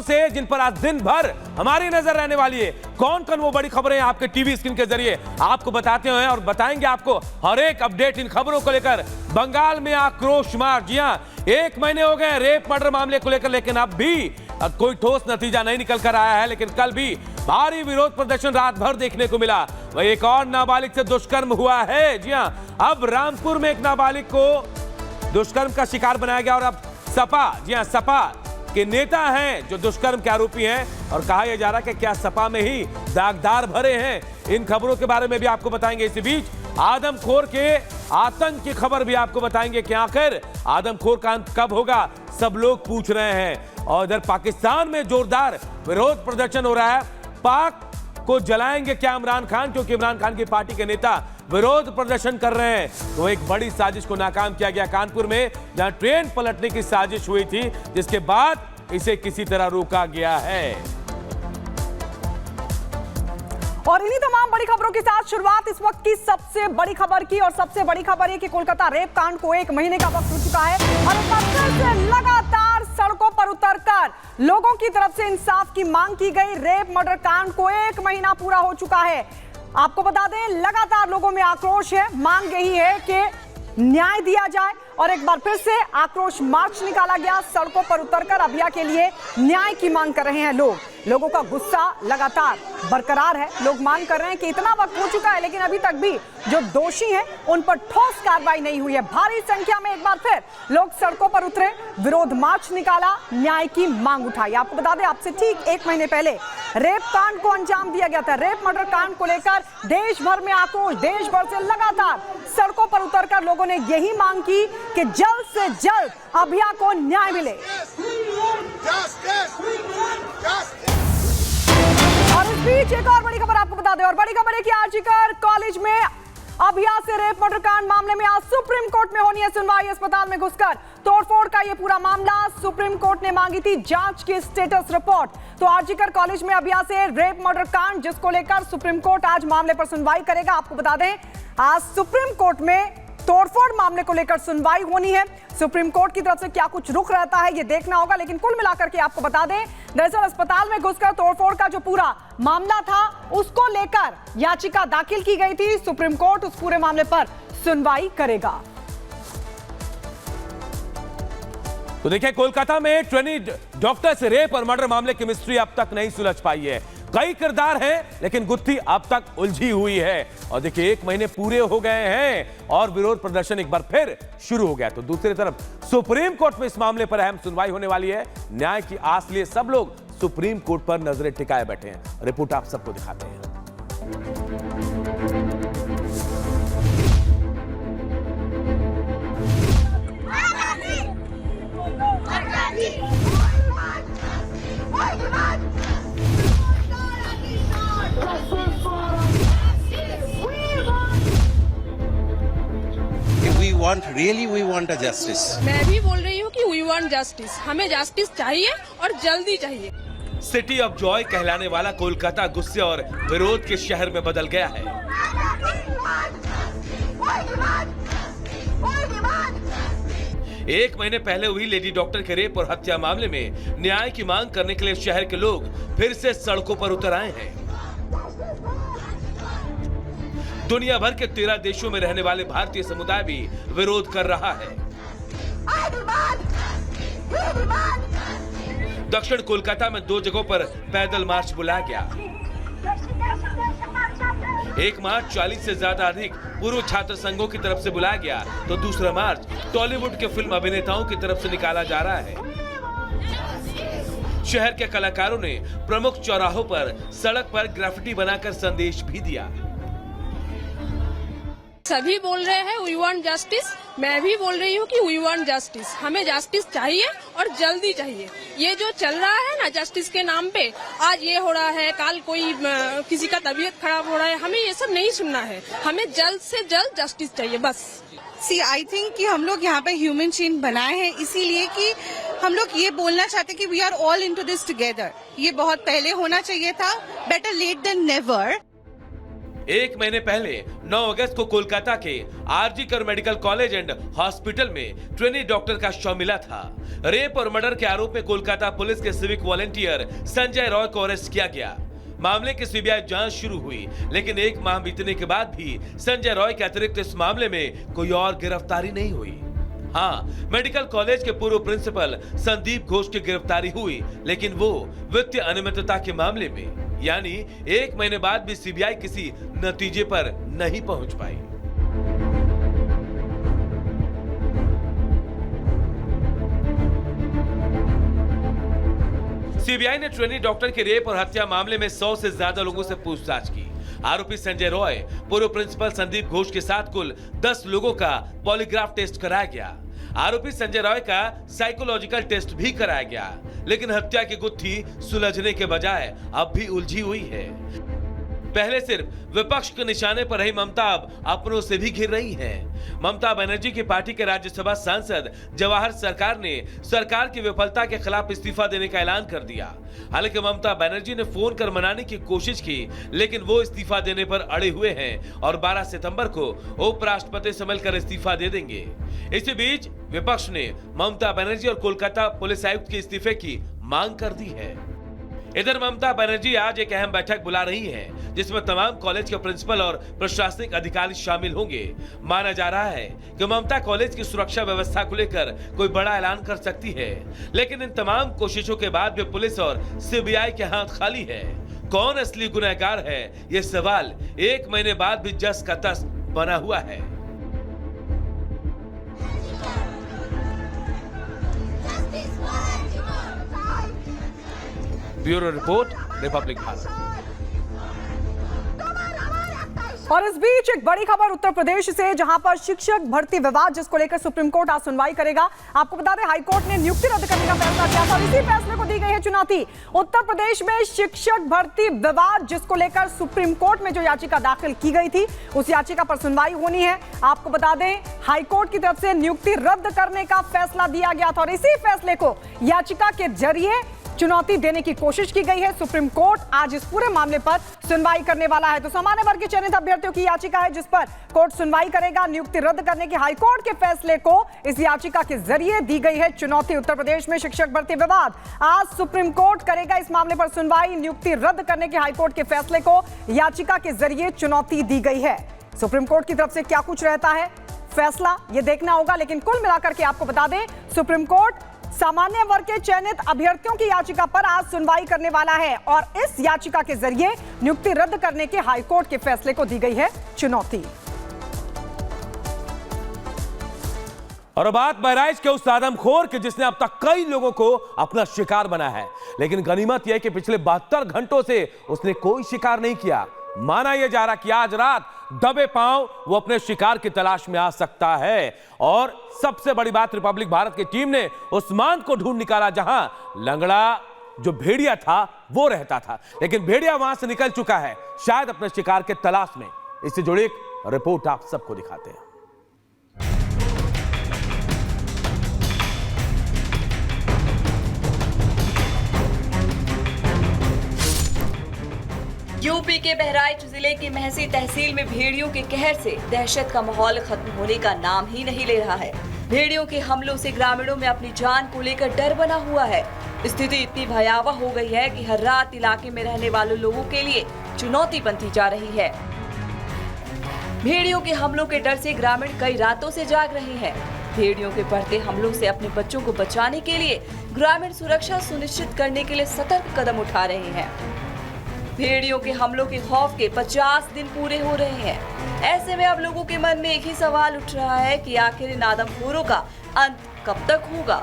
खबरों से जिन पर आज दिन भर हमारी नजर रहने वाली है। कौन कौन वो बड़ी खबरें आपके टीवी स्क्रीन के जरिए आपको बताते हैं और बताएंगे आपको हर एक अपडेट इन खबरों को लेकर। बंगाल में आक्रोश मार्च, जी हां, 1 महीने हो गए रेप मर्डर मामले को लेकर, लेकिन अब भी कोई ठोस नतीजा नहीं निकल कर आया है। लेकिन कल भी भारी विरोध प्रदर्शन रात भर देखने को मिला। वही एक और नाबालिग से दुष्कर्म हुआ है। जी हां, अब रामपुर में एक नाबालिग को दुष्कर्म का शिकार बनाया गया और अब सपा, जी हां, सपा के नेता हैं जो दुष्कर्म के आरोपी हैं और कहा यह जा रहा है कि क्या सपा में ही दागदार भरे हैं। इन खबरों के बारे में भी आपको बताएंगे। इसी बीच आदमखोर के आतंक की खबर भी आपको बताएंगे कि आखिर आदमखोर का अंत कब होगा, सब लोग पूछ रहे हैं। और इधर पाकिस्तान में जोरदार विरोध प्रदर्शन हो रहा है। पाक को जलाएंगे क्या इमरान खान, क्योंकि इमरान खान की पार्टी के नेता विरोध प्रदर्शन कर रहे हैं। तो एक बड़ी साजिश को नाकाम किया गया कानपुर में, जहां ट्रेन पलटने की साजिश हुई थी, जिसके बाद इसे किसी तरह रोका गया है। और इन्हीं तमाम बड़ी खबरों के साथ शुरुआत इस वक्त की सबसे बड़ी खबर की, और सबसे बड़ी खबर है कि कोलकाता रेप कांड को 1 महीने का वक्त हो चुका है और एक बार फिर से लगातार सड़कों पर उतरकर लोगों की तरफ से इंसाफ की मांग की गई। रेप मर्डर कांड को 1 महीना पूरा हो चुका है। आपको बता दें, लगातार लोगों में आक्रोश है, मांग यही है कि न्याय दिया जाए। और एक बार फिर से आक्रोश मार्च निकाला गया, सड़कों पर उतरकर अभिया के लिए न्याय की मांग कर रहे हैं लोगों का गुस्सा लगातार बरकरार है। लोग मांग कर रहे हैं कि इतना वक्त हो चुका है लेकिन अभी तक भी जो दोषी हैं उन पर ठोस कार्रवाई नहीं हुई है। भारी संख्या में एक बार फिर लोग सड़कों पर उतरे, विरोध मार्च निकाला, न्याय की मांग उठाई। आपको बता दें, आपसे ठीक 1 महीने पहले रेप कांड को अंजाम दिया गया था। रेप मर्डर कांड को लेकर देश भर में आक्रोश, देश भर से लगातार सड़कों पर उतरकर लोगों ने यही मांग की कि जल्द से जल्द अभिया को न्याय मिले। और इस बीच एक और बड़ी खबर आपको बता दें, और बड़ी खबर है कि आरजीकर कॉलेज में अभिया से रेप मर्डर कांड मामले में आज सुप्रीम कोर्ट में होनी है सुनवाई। अस्पताल में घुसकर तोड़फोड़ का यह पूरा मामला, सुप्रीम कोर्ट ने मांगी थी जांच की स्टेटस रिपोर्ट। तो आरजीकर कॉलेज में अभिया से रेप मर्डर कांड, जिसको लेकर सुप्रीम कोर्ट आज मामले पर सुनवाई करेगा। आपको बता दें, आज सुप्रीम कोर्ट में तोड़फोड़ मामले को लेकर सुनवाई होनी है। सुप्रीम कोर्ट की तरफ से क्या कुछ रुख रहता है ये देखना होगा, लेकिन कुल मिलाकर के आपको बता दें, दरअसल अस्पताल में घुसकर तोड़फोड़ का जो पूरा मामला था उसको लेकर याचिका दाखिल की गई थी। सुप्रीम कोर्ट उस पूरे मामले पर सुनवाई करेगा। तो देखिए, कोलकाता में ट्रेनी डॉक्टर से रेप और मर्डर मामले की मिस्ट्री अब तक नहीं सुलझ पाई है। कई किरदार हैं लेकिन गुत्थी अब तक उलझी हुई है। और देखिए, 1 महीने पूरे हो गए हैं और विरोध प्रदर्शन एक बार फिर शुरू हो गया। तो दूसरी तरफ सुप्रीम कोर्ट में इस मामले पर अहम सुनवाई होने वाली है। न्याय की आस लिए सब लोग सुप्रीम कोर्ट पर नजरें टिकाए बैठे हैं। रिपोर्ट आप सबको दिखाते हैं। We want a justice. मैं भी बोल रही हूँ कि we want justice. हमें जस्टिस चाहिए और जल्दी चाहिए। सिटी ऑफ जॉय कहलाने वाला कोलकाता गुस्से और विरोध के शहर में बदल गया है। एक महीने पहले हुई लेडी डॉक्टर के रेप और हत्या मामले में न्याय की मांग करने के लिए शहर के लोग फिर से सड़कों पर उतर आए हैं। दुनिया भर के 13 देशों में रहने वाले भारतीय समुदाय भी विरोध कर रहा है। दक्षिण कोलकाता में 2 जगहों पर पैदल मार्च बुलाया गया। एक मार्च 40 से ज्यादा अधिक पूर्व छात्र संघों की तरफ से बुलाया गया, तो दूसरा मार्च टॉलीवुड के फिल्म अभिनेताओं की तरफ से निकाला जा रहा है। शहर के कलाकारों ने प्रमुख चौराहों पर सड़क पर ग्राफिटी बनाकर संदेश भी दिया। सभी बोल रहे हैं वी वांट जस्टिस, मैं भी बोल रही हूँ कि वी वांट जस्टिस। हमें जस्टिस चाहिए और जल्दी चाहिए। ये जो चल रहा है ना जस्टिस के नाम पे, आज ये हो रहा है, कल कोई किसी का तबीयत खराब हो रहा है, हमें ये सब नहीं सुनना है। हमें जल्द से जल्द जस्टिस चाहिए बस। आई थिंक कि हम लोग यहाँ पे ह्यूमन चेन बनाए हैं इसीलिए कि हम लोग ये बोलना चाहते कि we are all into this together. ये बहुत पहले होना चाहिए था, बेटर लेट देन नेवर। एक महीने पहले 9 अगस्त को कोलकाता के आरजी कर मेडिकल कॉलेज एंड हॉस्पिटल में ट्रेनी डॉक्टर का शव मिला था। रेप और मर्डर के आरोप में कोलकाता पुलिस के सिविक वॉलंटियर संजय रॉय को अरेस्ट किया गया। मामले की सीबीआई जांच शुरू हुई, लेकिन एक माह बीतने के बाद भी संजय रॉय के अतिरिक्त इस मामले में कोई और गिरफ्तारी नहीं हुई। हाँ, मेडिकल कॉलेज के पूर्व प्रिंसिपल संदीप घोष की गिरफ्तारी हुई, लेकिन वो वित्तीय अनियमितता के मामले में, यानी एक महीने बाद भी सीबीआई किसी नतीजे पर नहीं पहुंच पाई। सीबीआई ने ट्रेनी डॉक्टर के रेप और हत्या मामले में 100 से ज्यादा लोगों से पूछताछ की। आरोपी संजय रॉय, पूर्व प्रिंसिपल संदीप घोष के साथ कुल 10 लोगों का पॉलीग्राफ टेस्ट कराया गया। आरोपी संजय रॉय का साइकोलॉजिकल टेस्ट भी कराया गया, लेकिन हत्या की गुत्थी सुलझने के बजाय अब भी उलझी हुई है। पहले सिर्फ विपक्ष के निशाने पर रही ममता अब अपनों से भी घिर रही हैं। ममता बनर्जी की पार्टी के राज्यसभा सांसद जवाहर सरकार ने सरकार की विफलता के खिलाफ इस्तीफा देने का ऐलान कर दिया। हालांकि ममता बनर्जी ने फोन कर मनाने की कोशिश की, लेकिन वो इस्तीफा देने पर अड़े हुए हैं और 12 सितंबर को उपराष्ट्रपति से मिलकर इस्तीफा दे देंगे। इसी बीच विपक्ष ने ममता बनर्जी और कोलकाता पुलिस आयुक्त के इस्तीफे की मांग कर दी है। इधर ममता बनर्जी आज एक अहम बैठक बुला रही हैं, जिसमें तमाम कॉलेज के प्रिंसिपल और प्रशासनिक अधिकारी शामिल होंगे। माना जा रहा है कि ममता कॉलेज की सुरक्षा व्यवस्था को लेकर कोई बड़ा ऐलान कर सकती है, लेकिन इन तमाम कोशिशों के बाद भी पुलिस और सीबीआई के हाथ खाली है। कौन असली गुनहगार है, ये सवाल एक महीने बाद भी जस का तस बना हुआ है। Bureau report, Republic Bharat. और इस बीच एक बड़ी खबर उत्तर प्रदेश से, जहां पर शिक्षक भर्ती विवाद जिसको लेकर सुप्रीम कोर्ट आज सुनवाई करेगा। आपको बता दें, हाईकोर्ट ने नियुक्ति रद्द करने का फैसला किया था और इसी फैसले को दी गई है चुनौती। उत्तर प्रदेश में शिक्षक भर्ती विवाद जिसको लेकर सुप्रीम कोर्ट में जो याचिका दाखिल की गई थी, उस याचिका पर सुनवाई होनी है। आपको बता दें, हाईकोर्ट की तरफ से नियुक्ति रद्द करने का फैसला दिया गया था और इसी फैसले को याचिका के जरिए चुनौती देने की कोशिश की गई है। सुप्रीम कोर्ट आज इस पूरे मामले पर सुनवाई करने वाला है। तो सामान्य वर्ग के चयनित अभ्यर्थियों की याचिका है जिस पर कोर्ट सुनवाई करेगा। नियुक्ति रद्द करने के हाईकोर्ट के फैसले को इस याचिका के जरिए दी गई है चुनौती। उत्तर प्रदेश में शिक्षक भर्ती विवाद, आज सुप्रीम कोर्ट करेगा इस मामले पर सुनवाई। नियुक्ति रद्द करने के हाईकोर्ट के फैसले को याचिका के जरिए चुनौती दी गई है। सुप्रीम कोर्ट की तरफ से क्या कुछ रहता है फैसला, यह देखना होगा, लेकिन कुल मिलाकर के आपको बता दें, सुप्रीम कोर्ट सामान्य वर्ग के चयनित अभ्यर्थियों की याचिका पर आज सुनवाई करने वाला है और इस याचिका के जरिए नियुक्ति रद्द करने के हाईकोर्ट के फैसले को दी गई है चुनौती। और अब बात बहराइच के उस आदमखोर के जिसने अब तक कई लोगों को अपना शिकार बनाया है, लेकिन गनीमत यह कि पिछले 72 घंटों से उसने कोई शिकार नहीं किया। माना यह जा रहा कि आज रात दबे पांव वो अपने शिकार की तलाश में आ सकता है। और सबसे बड़ी बात, रिपब्लिक भारत की टीम ने उस मांद को ढूंढ निकाला जहां लंगड़ा जो भेड़िया था वो रहता था, लेकिन भेड़िया वहां से निकल चुका है, शायद अपने शिकार के तलाश में। इससे जुड़ी एक रिपोर्ट आप सबको दिखाते हैं। यूपी के बहराइच जिले की महसी तहसील में भेड़ियों के कहर से दहशत का माहौल खत्म होने का नाम ही नहीं ले रहा है। भेड़ियों के हमलों से ग्रामीणों में अपनी जान को लेकर डर बना हुआ है। स्थिति इतनी भयावह हो गई है कि हर रात इलाके में रहने वाले लोगों के लिए चुनौती बनती जा रही है। भेड़ियों के हमलों के डर से ग्रामीण कई रातों से जाग रहे हैं। भेड़ियों के बढ़ते हमलों से अपने बच्चों को बचाने के लिए ग्रामीण सुरक्षा सुनिश्चित करने के लिए सतर्क कदम उठा रहे हैं। भेड़ियों के हमलों के खौफ के 50 दिन पूरे हो रहे हैं। ऐसे में अब लोगों के मन में एक ही सवाल उठ रहा है कि आखिर इन आदमखोरों का अंत कब तक होगा।